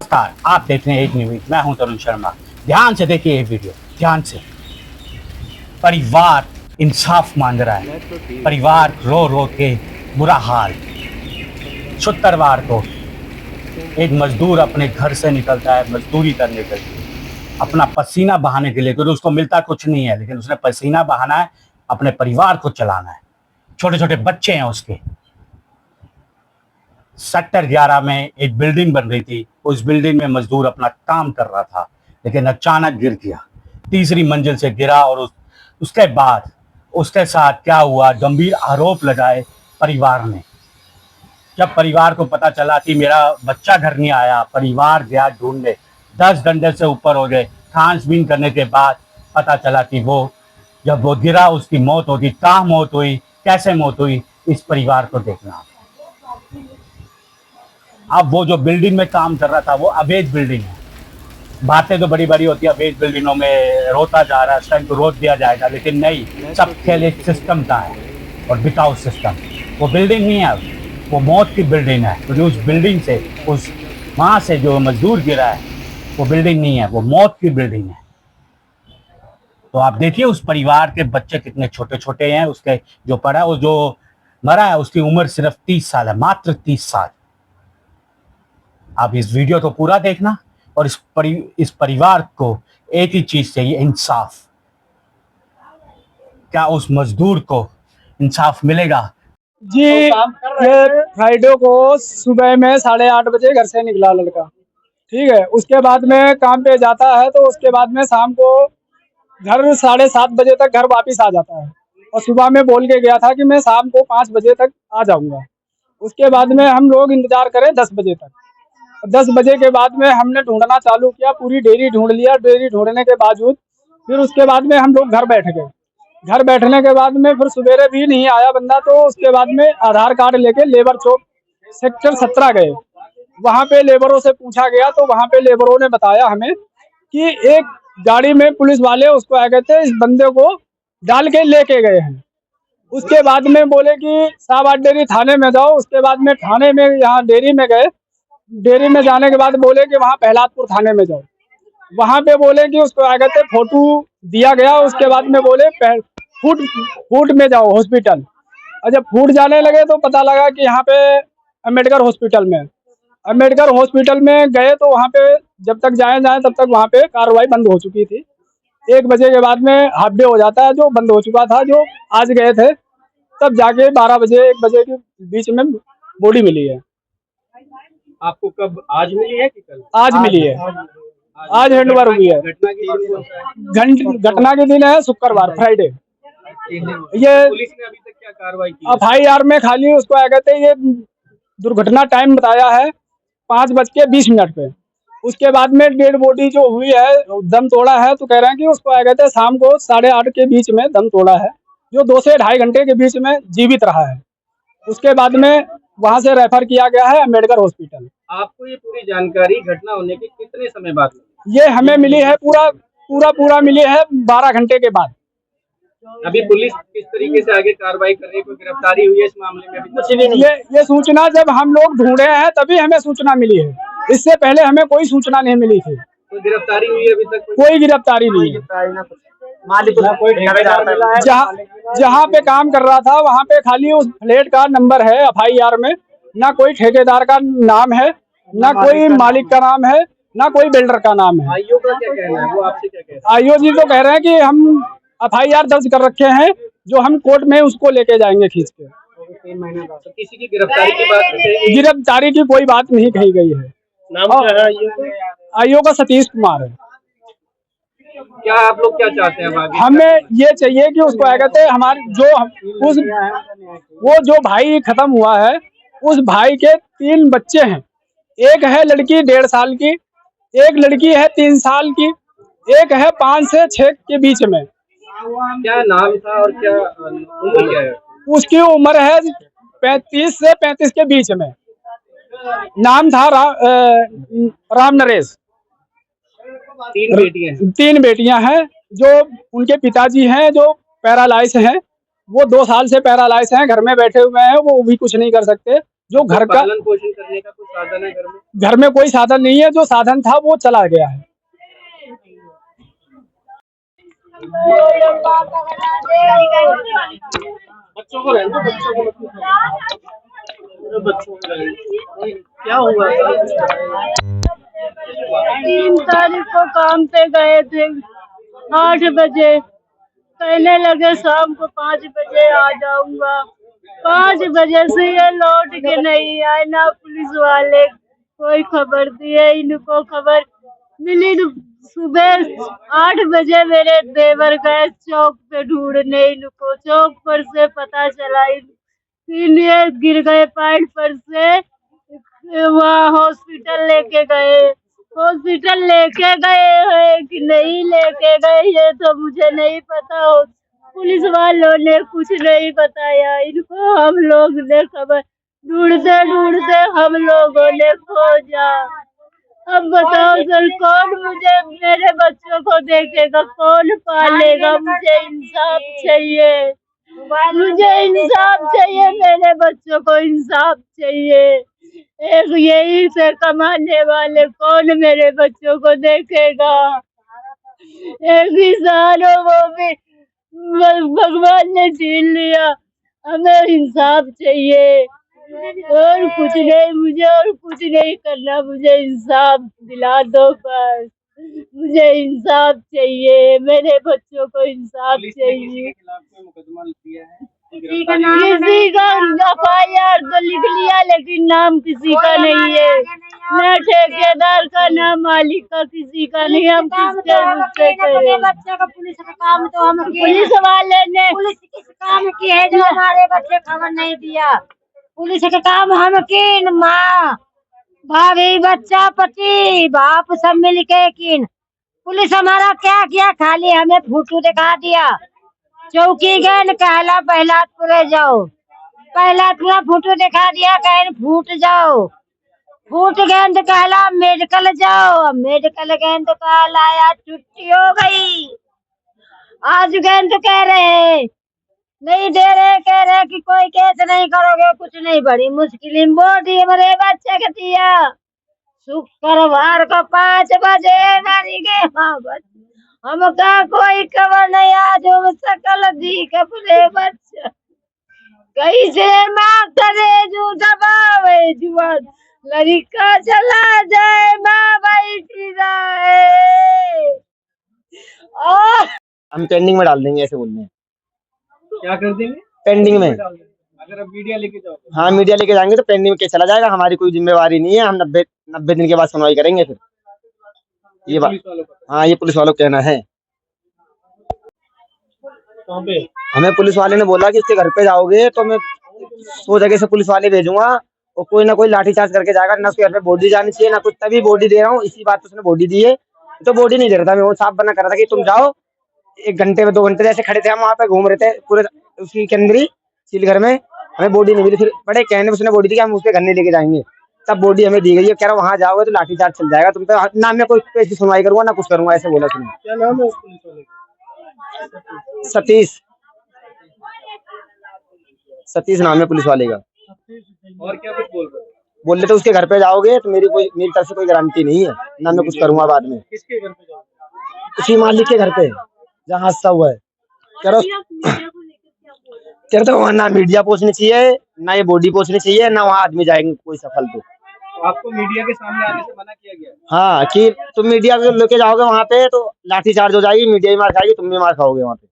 नमस्कार, आप देख रहे हैं एक न्यूज़। मैं हूं तरुण शर्मा। ध्यान से देखिए ये वीडियो, ध्यान से। परिवार इंसाफ मांग रहा है, परिवार रो रो के बुरा हाल। शुक्रवार को एक मजदूर अपने घर से निकलता है मजदूरी करने के लिए, अपना पसीना बहाने के लिए, क्योंकि उसको मिलता कुछ नहीं है, लेकिन उसने पसीना बहाना है, अपने परिवार को चलाना है। छोटे छोटे बच्चे हैं उसके। सेक्टर 11 में एक बिल्डिंग बन रही थी, उस बिल्डिंग में मजदूर अपना काम कर रहा था, लेकिन अचानक गिर गया, तीसरी मंजिल से गिरा। और उसके बाद उसके साथ क्या हुआ, गंभीर आरोप लगाए परिवार ने। जब परिवार को पता चला कि मेरा बच्चा घर नहीं आया, परिवार गया ढूंढने, 10 घंटे से ऊपर हो गए। छानबीन करने के बाद पता चला कि जब वो गिरा उसकी मौत होगी। कहाँ मौत हुई, कैसे मौत हुई, इस परिवार को देखना। अब वो जो बिल्डिंग में काम कर रहा था वो अवैध बिल्डिंग है। बातें तो बड़ी बड़ी होती है, अवैध बिल्डिंगों में रोता जा रहा है, इस टाइम को रोक दिया जाएगा, लेकिन नहीं, सब खेल एक सिस्टम का है और बिकाऊ सिस्टम। वो बिल्डिंग नहीं है, वो मौत की बिल्डिंग है, क्योंकि उस बिल्डिंग से, उस वहाँ से जो मजदूर गिरा है वो बिल्डिंग नहीं है, वो मौत की बिल्डिंग है। तो आप देखिए उस परिवार के बच्चे कितने छोटे छोटे हैं। उसके जो पड़ा, वो जो मरा है, उसकी उम्र सिर्फ 30 साल है, मात्र 30 साल। आप इस वीडियो को पूरा देखना, और इस परिवार को एक ही चीज चाहिए, इंसाफ। क्या उस मजदूर को इंसाफ मिलेगा? जी, ये फ्राइडे को सुबह में 8:30 बजे घर से निकला लड़का। ठीक है, उसके बाद में काम पे जाता है, तो उसके बाद में शाम को घर 7:30 बजे तक घर वापस आ जाता है। और सुबह में बोल के गया था कि मैं शाम को 5 बजे तक आ जाऊंगा। उसके बाद में हम लोग इंतजार करें 10 बजे तक। 10 बजे के बाद में हमने ढूंढना चालू किया, पूरी डेरी ढूंढ लिया। डेरी ढूंढने के बावजूद फिर उसके बाद में हम लोग घर बैठ गए। घर बैठने के बाद में फिर सवेरे भी नहीं आया बंदा, तो उसके बाद में आधार कार्ड लेके लेबर चौक सेक्टर 17 गए। वहां पे लेबरों से पूछा गया, तो वहां पे लेबरों ने बताया हमें कि एक गाड़ी में पुलिस वाले उसको आ गए थे, इस बंदे को डाल के लेके गए हैं। उसके बाद में बोले कि शाहबाद डेयरी थाने में जाओ। उसके बाद में थाने में, यहाँ डेयरी में गए। डेयरी में जाने के बाद बोले कि वहाँ प्रहलादपुर थाने में जाओ। वहां पे बोले कि उसको आ गए थे, फोटो दिया गया। उसके बाद में बोले फूड फूड में जाओ हॉस्पिटल। और जब फूड जाने लगे तो पता लगा कि यहाँ पे अम्बेडकर हॉस्पिटल में। अम्बेडकर हॉस्पिटल में गए तो वहाँ पे जब तक जाए तब तक वहाँ पे कार्रवाई बंद हो चुकी थी। 1 बजे के बाद में हाफ डे हो जाता है, जो बंद हो चुका था। जो आज गए थे तब जाके 12 बजे 1 बजे के बीच में बॉडी मिली है। आपको कब, आज मिली है कि कल? आज मिली है, आज हैंडओवर हुई है। घटना के दिन है शुक्रवार, फ्राइडे। ये पुलिस ने अभी तक क्या कार्रवाई की? FIR में खाली उसको आ गए थे, ये दुर्घटना टाइम बताया है 5:20 पे। उसके बाद में डेड बॉडी जो हुई है, दम तोड़ा है, तो कह रहे हैं कि उसको आ गए थे शाम को 8:30 के बीच में दम तोड़ा है, जो 2 से 2.5 घंटे के बीच में जीवित रहा है। उसके बाद में वहां से रेफर किया गया है अम्बेडकर हॉस्पिटल। आपको ये पूरी जानकारी घटना होने के कितने समय बाद मिली? ये हमें मिली है पूरा मिली है 12 घंटे के बाद। अभी पुलिस किस तरीके से आगे कार्रवाई कर रही है? कोई गिरफ्तारी हुई है इस मामले में? अभी कुछ भी नहीं। ये सूचना जब हम लोग ढूंढे हैं तभी हमें सूचना मिली है। इससे पहले हमें कोई सूचना नहीं मिली थी। कोई गिरफ्तारी हुई है अभी तक? कोई गिरफ्तारी नहीं है। जहाँ पे काम कर रहा था वहाँ पे खाली उस फ्लैट का नंबर है FIR में। ना कोई ठेकेदार का नाम है, ना कोई मालिक का नाम है, ना कोई बिल्डर का नाम है। आईओ का क्या कहना है? वो आपसे क्या कह रहे हैं? आईओ जी तो कह रहे हैं कि हम FIR दर्ज कर रखे हैं, जो हम कोर्ट में उसको लेके जाएंगे खींच के। तो किसी की गिरफ्तारी की बात नहीं? गिरफ्तारी की कोई बात नहीं कही गई है। नाम क्या है आईओ का सतीश कुमार है। क्या आप लोग क्या चाहते हैं आगे? हमें ये चाहिए कि उसको आ कहते हमारे वो जो भाई खत्म हुआ है, उस भाई के 3 बच्चे हैं। एक है लड़की 1.5 साल की, एक लड़की है 3 साल की, एक है 5 से 6 के बीच में। क्या नाम था और क्या उम्र क्या है? उसकी उम्र है 35 से 35 के बीच में। नाम था राम नरेश। 3 बेटियां हैं। जो उनके पिताजी हैं जो पैरालाइज हैं, वो 2 साल से पैरालाइज हैं, घर में बैठे हुए हैं, वो भी कुछ नहीं कर सकते। जो घर का पालन पोषण करने का कुछ साधन है घर में? घर में कोई साधन नहीं है, जो साधन था वो चला गया है। बच्चों को रहने दो, बच्चों को मत उठाओ। बच्चों को रहने दो। क्या हुआ था? 3 तारीख को काम पे गए थे 8 बजे, कहने लगे शाम को 5 बजे आ जाऊंगा। 5 बजे से ये लौट के नहीं आए, ना पुलिस वाले कोई खबर दिए, इनको खबर मिली तो सुबह 8 बजे मेरे देवर गए चौक पे ढूंढने इनको। चौक पर से पता चला ये गिर गए पॉइंट पर से, वहाँ हॉस्पिटल लेके गए। हॉस्पिटल लेके गए हैं कि नहीं लेके गए ये तो मुझे नहीं पता। पुलिस वालों ने कुछ नहीं बताया इनको। हम लोग ने खबर ढूंढते ढूंढते हम लोगों ने खोजा। अब बताओ सर, कौन मुझे मेरे बच्चों को देखेगा, कौन पालेगा? मुझे इंसाफ चाहिए, मुझे इंसाफ चाहिए, मेरे बच्चों को इंसाफ चाहिए। एक यही से कमाने वाले कौन मेरे बच्चों को देखेगा? एक किसान हो वो भी भगवान ने छीन लिया। हमें इंसाफ चाहिए और कुछ नहीं, मुझे और कुछ नहीं करना, मुझे इंसाफ दिला दो बस। मुझे इंसाफ चाहिए, मेरे बच्चों को इंसाफ चाहिए। किसी का FIR तो लिख लिया लेकिन नाम किसी का नहीं है, न ठेकेदार का न मालिक का, किसी का नहीं। हम किसके गुस्से करें? बच्चे का पुलिस का काम तो हम पुलिस वाले ने पुलिस किस काम की है जो हमारे बच्चे खबर नहीं दिया? पुलिस का काम हम किन माँ भाभी बच्चा पति बाप सब मिल के किन। पुलिस हमारा क्या किया? खाली हमें फोटो दिखा दिया। चौकी गए कहला पहलापुरे जाओ, पहलापुरा फोटो दिखा दिया, कहन फूट जाओ। फूट गए तो कहला मेडिकल जाओ, मेडिकल गए तो कहला यार छुट्टी हो गई। आज गए तो कह रहे नहीं दे रहे, कह रहे कि कोई केस नहीं करोगे, कुछ नहीं। बड़ी मुश्किल बॉडी हमारे बच्चे के दिया। शुक्रवार को 5 बजे नानी के हमका कोई खबर नहीं। आज हम सकल दिख अपने बच्चा कैसे माँ करे जो दबावे जुआन लड़का चला जाए माँ बैठी जाए। हम पेंडिंग में डाल देंगे, ऐसे बोल रहे हैं। क्या कर देंगे? पेंडिंग में। अगर आप मीडिया लेके जाओ? हाँ, मीडिया लेके जाएंगे तो पेंडिंग में केस चला जाएगा। हमारी कोई जिम्मेवारी नहीं है। हम 90 दिन के बाद सुनवाई करेंगे फिर। ये बात, हाँ, ये पुलिस वालों का कहना है। कहाँ पे? हमें पुलिस वाले ने बोला कि उसके घर पे जाओगे तो मैं 100 जगह से पुलिस वाले भेजूंगा और कोई ना कोई लाठीचार्ज करके जाएगा। ना उसके घर पे बॉडी जानी चाहिए ना कुछ। तभी बॉडी दे रहा हूँ, इसी बात पे उसने बॉडी दी है। तो बॉडी नहीं दे रहा था, मैं वो साफ बना कर रहा था कि तुम जाओ। 1 घंटे में 2 घंटे जैसे खड़े थे हम वहाँ पे, घूम रहे थे पूरे उसकी के अंदर ही सील घर में। हमें बॉडी नहीं मिली। फिर बड़े कहने उसने बॉडी दी कि हम उसके घर नहीं लेके जाएंगे, तब बॉडी हमें दी गई है। कह रहा वहाँ जाओगे तो लाठीचार्ज चल जाएगा तुम पे, ना मैं कोई केस की सुनवाई करूंगा ना कुछ करूंगा, ऐसे बोला उसने। क्या नाम है उस पुलिस वाले का? सतीश नाम है पुलिस वाले का। और क्या कुछ बोल रहे हो? बोल रहे थे उसके घर पे जाओगे तो मेरी तरफ से कोई गारंटी नहीं है, ना मैं कुछ करूंगा बाद में। किसके घर पे जाओ? उसी मालिक के घर पे जहाँ हादसा हुआ है। कह रहे वहाँ ना मीडिया पहुंचनी चाहिए, ना ये बॉडी पहुंचनी चाहिए, ना वहाँ आदमी जाएंगे कोई सफल। तो आपको मीडिया के सामने आने से मना किया गया? हाँ, कि तुम मीडिया को लेके जाओगे वहाँ पे तो लाठीचार्ज हो जाएगी, मीडिया भी मार खाएगी, तुम भी मार खाओगे वहाँ पे।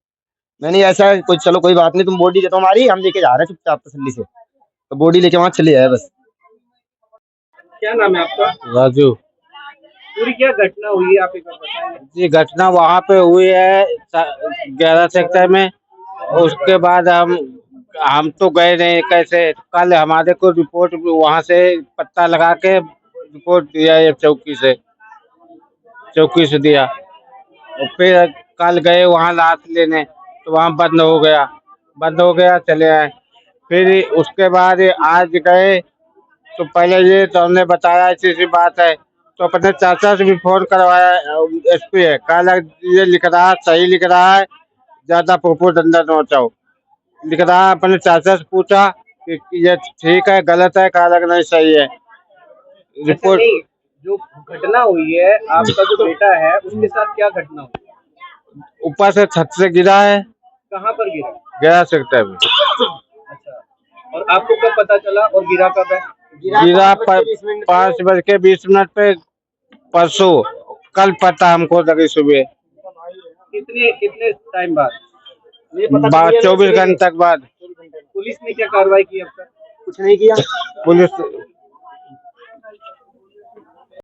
मैंने ऐसा कुछ, चलो कोई बात नहीं, तुम बॉडी दे दो हमारी, हम लेके जा रहे हैं चुपचाप तसल्ली से। तो बॉडी लेके वहाँ चले जाए बस। क्या नाम है आपका? राजू पूरी क्या घटना हुई है आप एक बार बताएंगे? जी, घटना वहाँ पे हुई है 11 सेक्टर में। उसके बाद हम तो गए नहीं, कैसे कल हमारे को रिपोर्ट वहाँ से पता लगा के रिपोर्ट दिया, ये चौकी से दिया। और फिर कल गए वहाँ लाश लेने तो वहाँ बंद हो गया, चले आए। फिर उसके बाद आज गए तो पहले ये तो हमने बताया ऐसी बात है, तो अपने चाचा से भी फोन करवाया। SP है, कल ये लिख रहा है, सही लिख रहा है, ज्यादा पोपो डंडा नोचाओ लिख रहा है। अपने चाचा से पूछा कि ये ठीक है गलत है, क्या लगना सही है। ऐसा रिपोर्ट नहीं, जो घटना हुई है, आपका जो बेटा है उसके साथ क्या घटना हुई? ऊपर से छत से गिरा है, कहाँ पर गिरा? गया सकता है। अच्छा, और आपको कब पता चला और गिरा कब है? गिरा 5:20 पे परसों, कल पता हमको लगी सुबह, कितने कितने टाइम बाद? 24 घंटे तक बाद। पुलिस ने क्या कार्रवाई की अब तक? कुछ नहीं किया। पुलिस